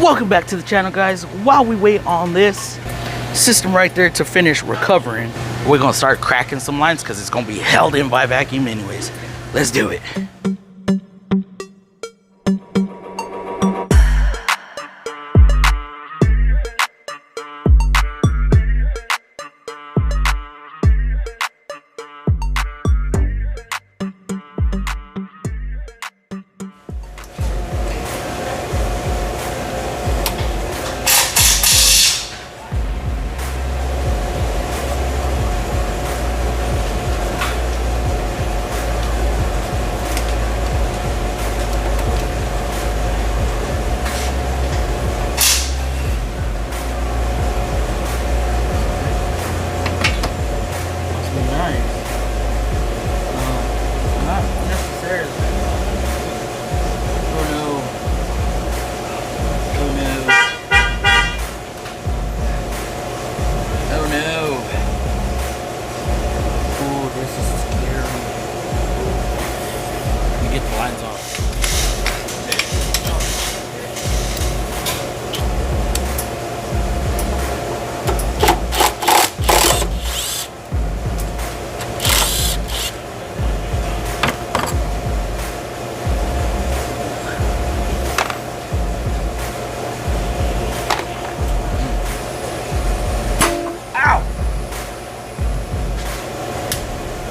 Welcome back to the channel, guys. While we wait on this system right there to finish recovering, we're gonna start cracking some lines because it's gonna be held in by vacuum anyways. Let's do it.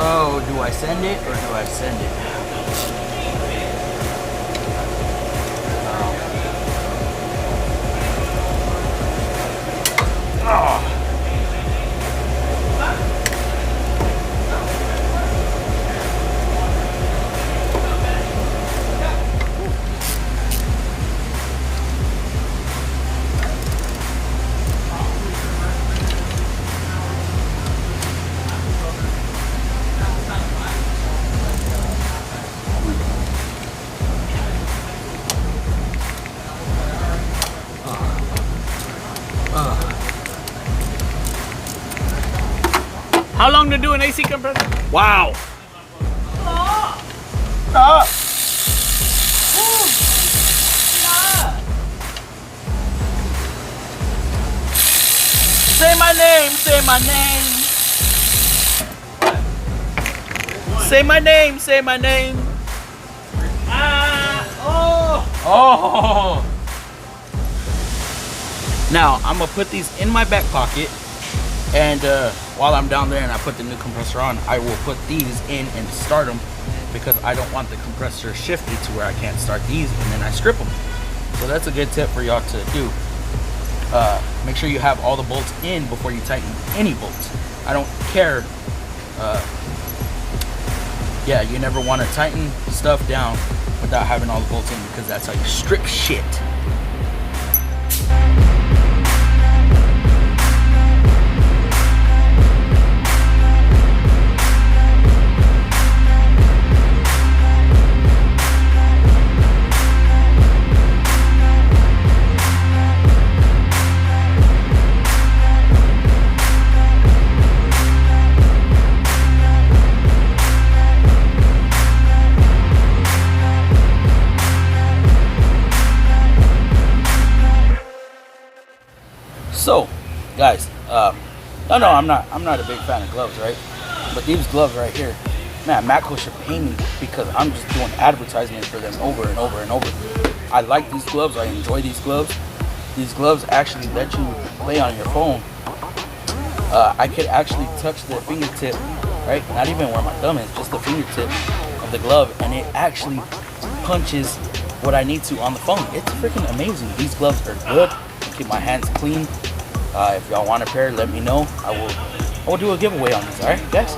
Oh, do I send it or do I send it? Oh. How long to do an AC compressor? Wow. Say my name, say my name. Say my name, say my name. Oh. Now, I'm gonna put these in my back pocket, and while I'm down there and I put the new compressor on, I will put these in and start them because I don't want the compressor shifted to where I can't start these, and then I strip them. So that's a good tip for y'all to do. Make sure you have all the bolts in before you tighten any bolts. I don't care. Yeah, you never want to tighten stuff down without having all the bolts in because that's how you strip shit. So, guys, no, I'm not a big fan of gloves, right? But these gloves right here, man, Matco should pay me because I'm just doing advertisements for them over and over and over. I like these gloves. I enjoy these gloves. These gloves actually let you play on your phone. I could actually touch the fingertip, right? Not even where my thumb is, just the fingertip of the glove, and it actually punches what I need to on the phone. It's freaking amazing. These gloves are good. Keep my hands clean. If y'all want a pair, let me know. I will do a giveaway on these. All right, guys.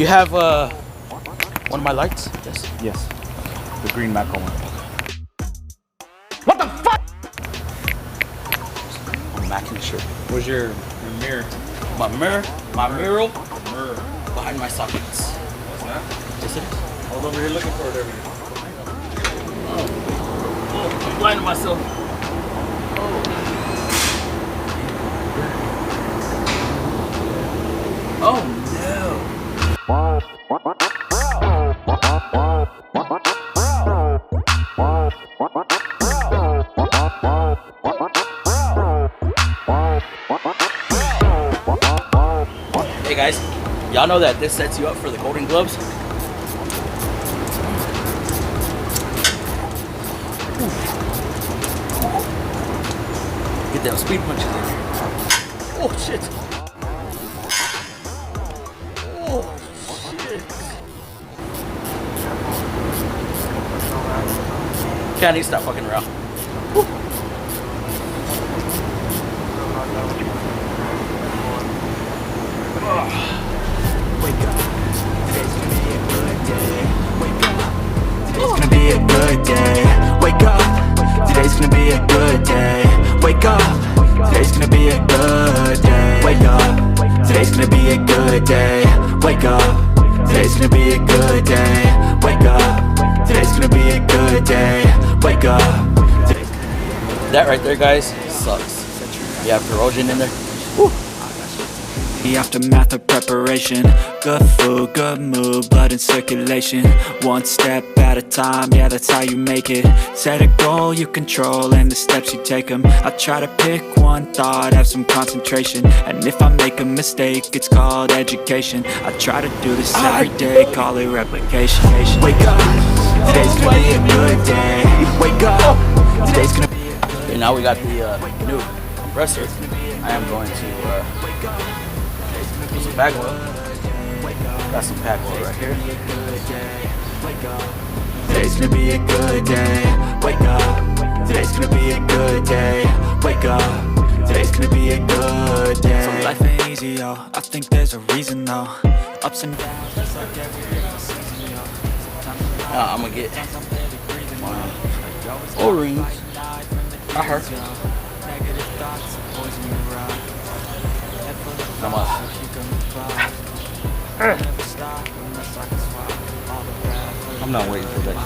You have one of my lights? Yes. Yes. The green Macro one. What the fuck? I'm macking the shirt. Where's your mirror? My mirror Mirror. behind my sockets. What's that? Yes, it is. I was over here looking for it every day. Oh, I'm blinding myself. Oh no. Hey guys, y'all know that this sets you up for the Golden Globes? Get them speed punches in here. Oh shit. Oh shit. Can't even stop fucking around. Woo. Wake up, today's gonna be a good day. Wake up, today's gonna be a good day. Wake up, today's gonna be a good day. Wake up, today's gonna be a good day. Wake up, today's gonna be a good day. Wake up, today's gonna be a good day. Wake up, today's gonna be a good day. Wake up. That right there, guys, sucks. You have corrosion in there. Woo. The aftermath of preparation. Good food, good mood, blood in circulation. One step at a time, yeah, that's how you make it. Set a goal you control and the steps you take them. I try to pick one thought, have some concentration. And if I make a mistake, it's called education. I try to do this every day, call it replication. Wake up, today's gonna be a good day. Wake up, today's gonna be a good day. Okay, now we got the new compressor. I am going to put some bag oil. Got some bag oil right here. Today's gonna be a good day. Wake up. Today's gonna be a good day. Wake up. Today's gonna be a good day. So life ain't easy, yo. I think there's a reason though. Ups and downs, just like every season, yo. Now I'm gonna get my O-rings. I heard. I'm I'm not waiting for that.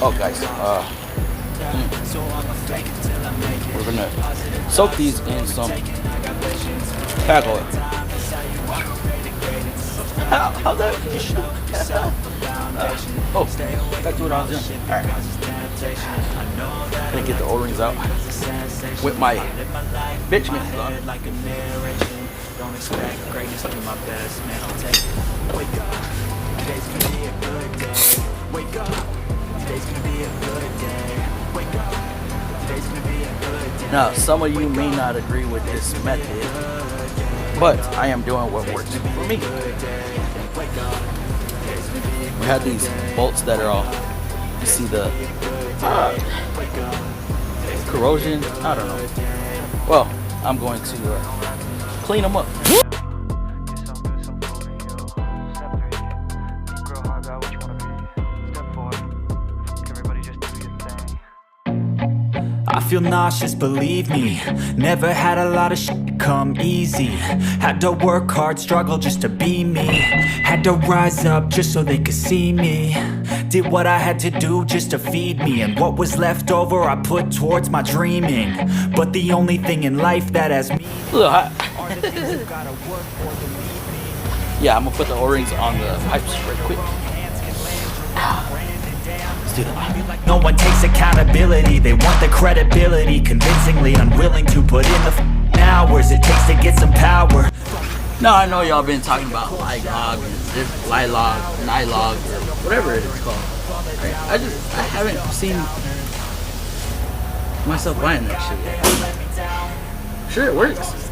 Oh, guys, we're gonna soak these in some bag oil. How's that? Oh, back to what I was doing. All right. Gonna get the O-rings out with my bitch mix on. Don't expect greatness, do my best, man, I'll take it. Wake up, today's gonna be a good day. Wake up, today's gonna be a good day. Wake up, today's gonna be a good day. Now, some of you may not agree with this method, but I am doing what works for me. We have these bolts that are all, you see the corrosion, I don't know. Well, I'm going to clean them up. I feel nauseous, believe me. Never had a lot of shit come easy. Had to work hard, struggle just to be me. Had to rise up just so they could see me. Did what I had to do just to feed me. And what was left over I put towards my dreaming. But the only thing in life that has meaning A little hot. are the things you gotta work for to leave me. Yeah, I'm gonna put the O-rings on the pipes right quick. Let's do that. No one takes accountability, they want the credibility. Convincingly unwilling to put in the hours it takes to get some power. Now I know y'all been talking about Lilog and this Lilog, Nilog, or whatever it is called. Right? I haven't seen myself buying that shit yet. Sure, it works,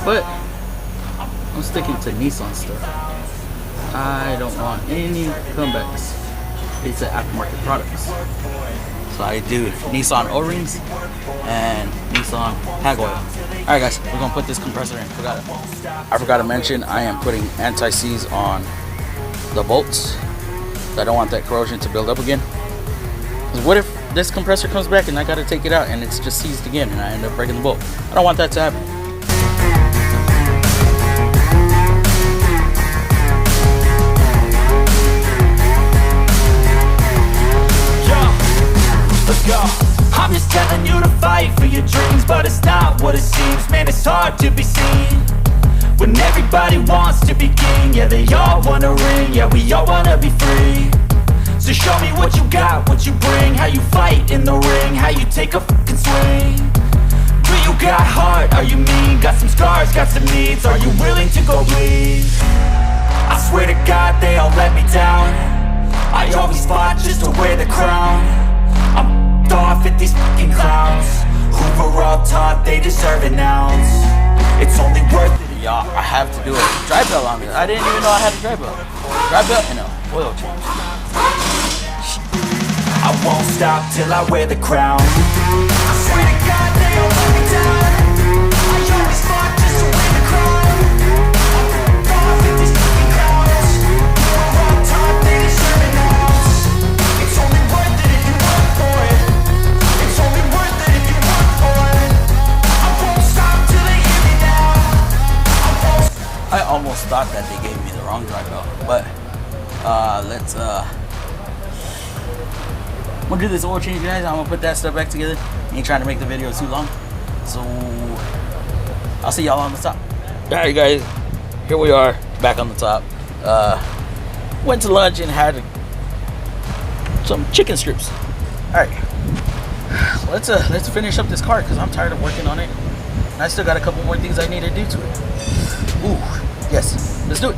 but I'm sticking to Nissan stuff. I don't want any comebacks. It's an aftermarket products. So I do Nissan O-rings and Nissan tag oil. Alright guys, we're gonna put this compressor in. I forgot to mention I am putting anti-seize on the bolts. I don't want that corrosion to build up again. 'Cause what if this compressor comes back and I gotta take it out and it's just seized again and I end up breaking the bolt? I don't want that to happen. Let's go. I'm just telling you to fight for your dreams, but it's not what it seems. Man, it's hard to be seen when everybody wants to be king. Yeah, they all wanna ring. Yeah, we all wanna be free. So show me what you got, what you bring, how you fight in the ring, how you take a fucking swing. Do you got heart? Are you mean? Got some scars, got some needs. Are you willing to go bleed? I swear to God, they all let me down. I always fought just to wear the crown. I'm off at these fucking clowns who were all taught they deserve an ounce. It's only worth it. Y'all, I have to do a dry belt on this. I didn't even know I had a dry belt. Dry belt and a oil change. I won't stop till I wear the crown. I swear to God, they all let me down. I always fought just to wear the crown. I'm off at these fucking clowns who were all taught they deserve an ounce. It's only worth it if you work for it. It's only worth it if you work for it. I won't stop till they hear me now. I almost thought that they gave me the wrong dry belt, but let's I'm gonna do this oil change, guys. I'm gonna put that stuff back together. Ain't trying to make the video too long, so I'll see y'all on the top. All right, guys, here we are back on the top. Went to lunch and had some chicken strips. All right, let's finish up this car because I'm tired of working on it. And I still got a couple more things I need to do to it. Ooh, yes, let's do it.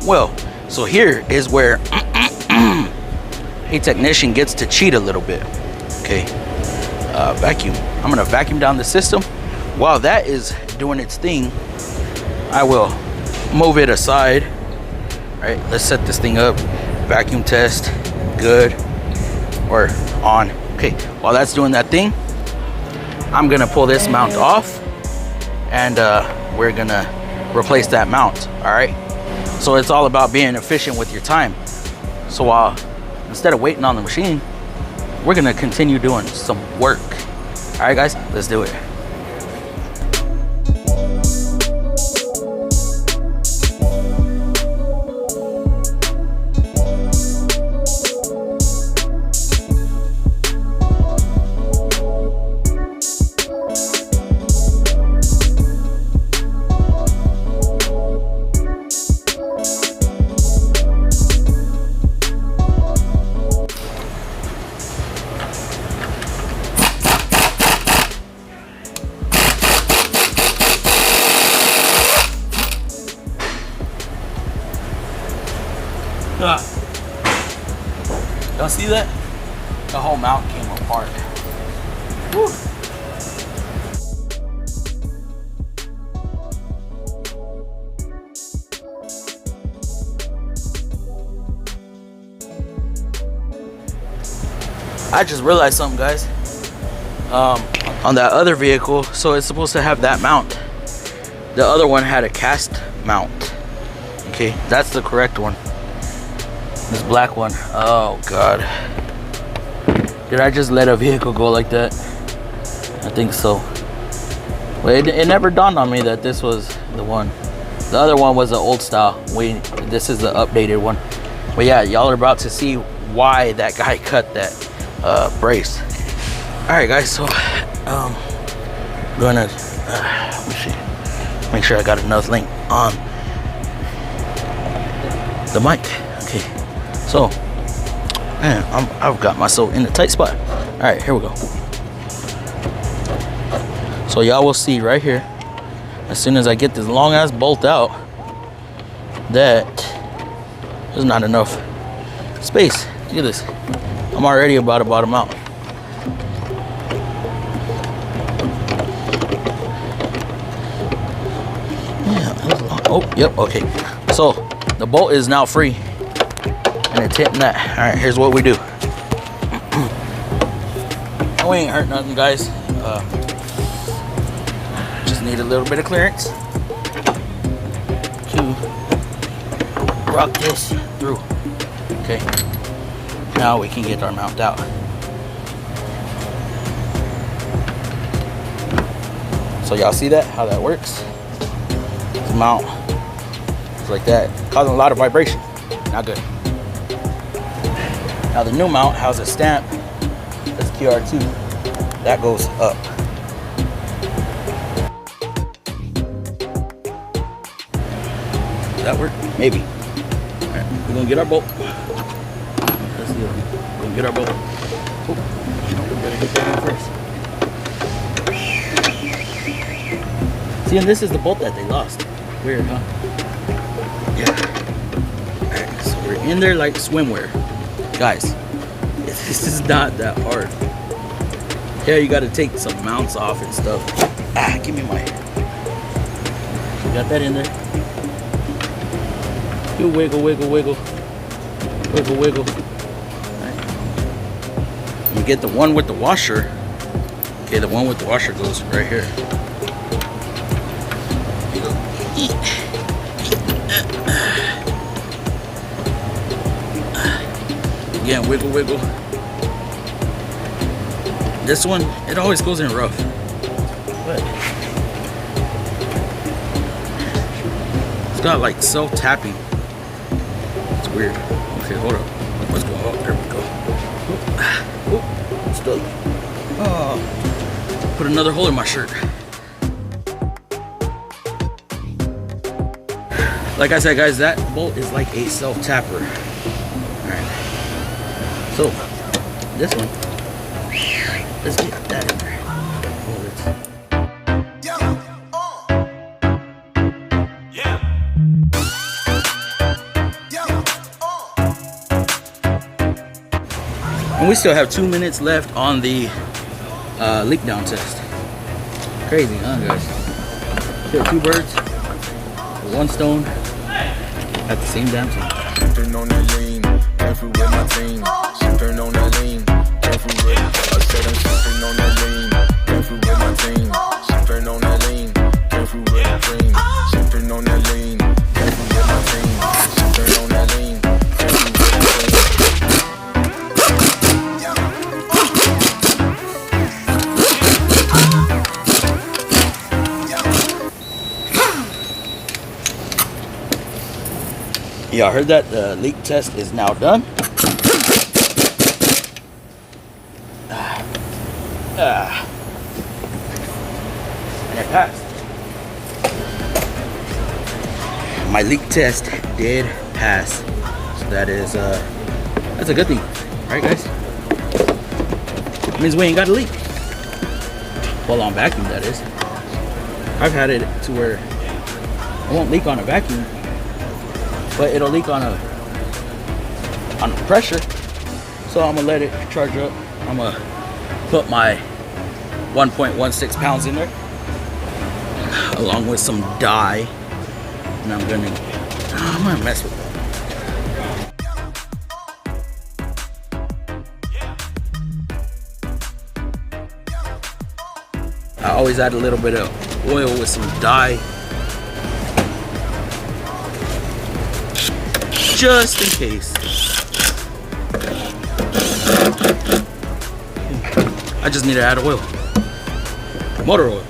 Well, so here is where a technician gets to cheat a little bit. Okay, vacuum. I'm gonna vacuum down the system. While that is doing its thing, I will move it aside. All right, let's set this thing up. Vacuum test, good, or on. Okay, while that's doing that thing, I'm gonna pull this mount off and we're gonna replace that mount. All right. So it's all about being efficient with your time. So while instead of waiting on the machine, we're gonna continue doing some work. All right, guys, let's do it. Y'all see that? The whole mount came apart. Woo. I just realized something, guys. On that other vehicle, so it's supposed to have that mount. The other one had a cast mount. Okay, that's the correct one. This black one. Oh God, did I just let a vehicle go like that? I think so. But it never dawned on me that this was the one. The other one was the old style. This is the updated one. But yeah, y'all are about to see why that guy cut that brace. All right, guys. So I'm gonna let me see. Make sure I got enough length on the mic. Okay. So, man, I've got myself in a tight spot. All right, here we go. So y'all will see right here, as soon as I get this long ass bolt out, that there's not enough space Look at this. I'm already about to bottom out. Yeah, that was long. Oh, yep, okay. So the bolt is now free and it's hitting that. All right, here's what we do. We ain't hurt nothing, guys. Just need a little bit of clearance to rock this through. Okay, now we can get our mount out. So y'all see that, how that works? This mount is like that, causing a lot of vibration. Not good. Now the new mount has a stamp. That's QR2. That goes up. Does that work? Maybe. All right, we're gonna get our bolt. Let's see. We're gonna get our bolt. Oh, we better get that in first. See, and this is the bolt that they lost. Weird, huh? Yeah. All right, so we're in there like swimwear, guys. This is not that hard. Yeah, you got to take some mounts off and stuff. Ah, give me my. You got that in there. You wiggle, wiggle, wiggle, wiggle, wiggle. Right. You get the one with the washer. Okay, the one with the washer goes right here. Again, wiggle, wiggle. This one, it always goes in rough. But it's got like self-tapping. It's weird. Okay, hold up. Let's go. Oh, there we go. Oh, stuck. Oh, put another hole in my shirt. Like I said, guys, that bolt is like a self-tapper. Alright. So, this one, let's get that in there. And we still have 2 minutes left on the leak down test. Crazy, huh, guys? Kill 2 birds with 1 stone at the same damn time. Sipping on that lean, careful with my team. Sipping on that lean, careful with. I said I'm sipping on that lean, careful with my team. Sipping on that lean, careful with the dream. Sipping on that lean, careful with my team. Sipping on that lean, careful with the Y'all heard that? The leak test is now done. And it passed. My leak test did pass. So that is that's a good thing. Right, guys? It means we ain't got a leak. Well, on vacuum, that is. I've had it to where it won't leak on a vacuum, but it'll leak on a pressure. So I'm gonna let it charge up. I'm gonna put my 1.16 pounds in there along with some dye, and I'm gonna mess with that. I always add a little bit of oil with some dye, just in case. I just need to add oil. Motor oil.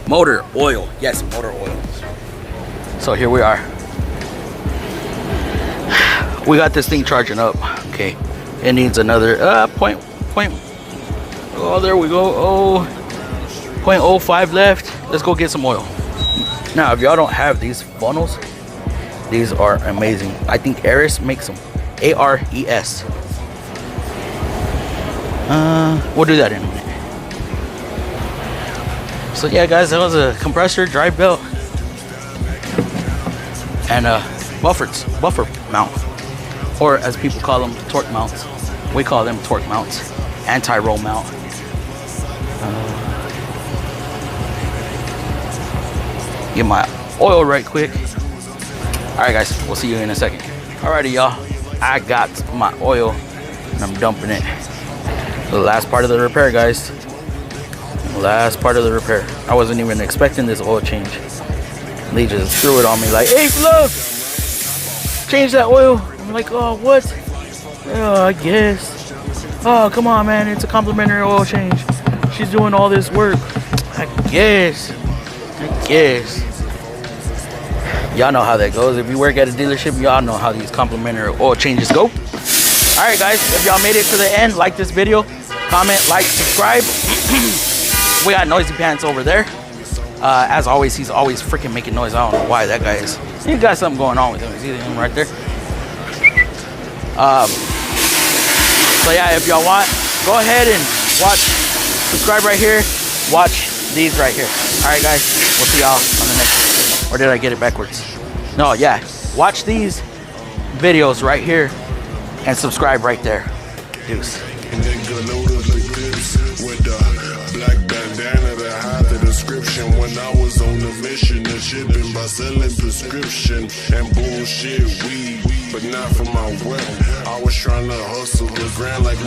Motor oil. Yes, motor oil. So here we are. We got this thing charging up. Okay. It needs another point. Oh, there we go. Oh, 0.05 left. Let's go get some oil. Now, if y'all don't have these funnels, these are amazing. I think Ares makes them. A-R-E-S. We'll do that in a minute. So yeah, guys, that was a compressor, drive belt, and buffer mount, or as people call them, torque mounts. We call them torque mounts, anti-roll mount. Get my oil right quick. All right, guys, we'll see you in a second. Alrighty, y'all, I got my oil and I'm dumping it. The last part of the repair, guys. Last part of the repair. I wasn't even expecting this oil change. They just threw it on me like, hey, look, change that oil. I'm like, oh, what? Oh, I guess. Oh, come on, man, it's a complimentary oil change. She's doing all this work. I guess. Y'all know how that goes. If you work at a dealership, y'all know how these complimentary oil changes go. All right, guys, if y'all made it to the end, like this video, comment, like, subscribe. We got Noisy Pants over there. As always, he's always freaking making noise. I don't know why that guy is. He's got something going on with him. See him right there? So yeah, if y'all want, go ahead and watch, subscribe right here, watch these right here. All right, guys, we'll see y'all on the next one. Or did I get it backwards? No, yeah, watch these videos right here and subscribe right there. Deuce. Black bandana to hide the description. When I was on the mission of shipping by selling prescription and bullshit weed, but not for my wealth. I was trying to hustle the grand like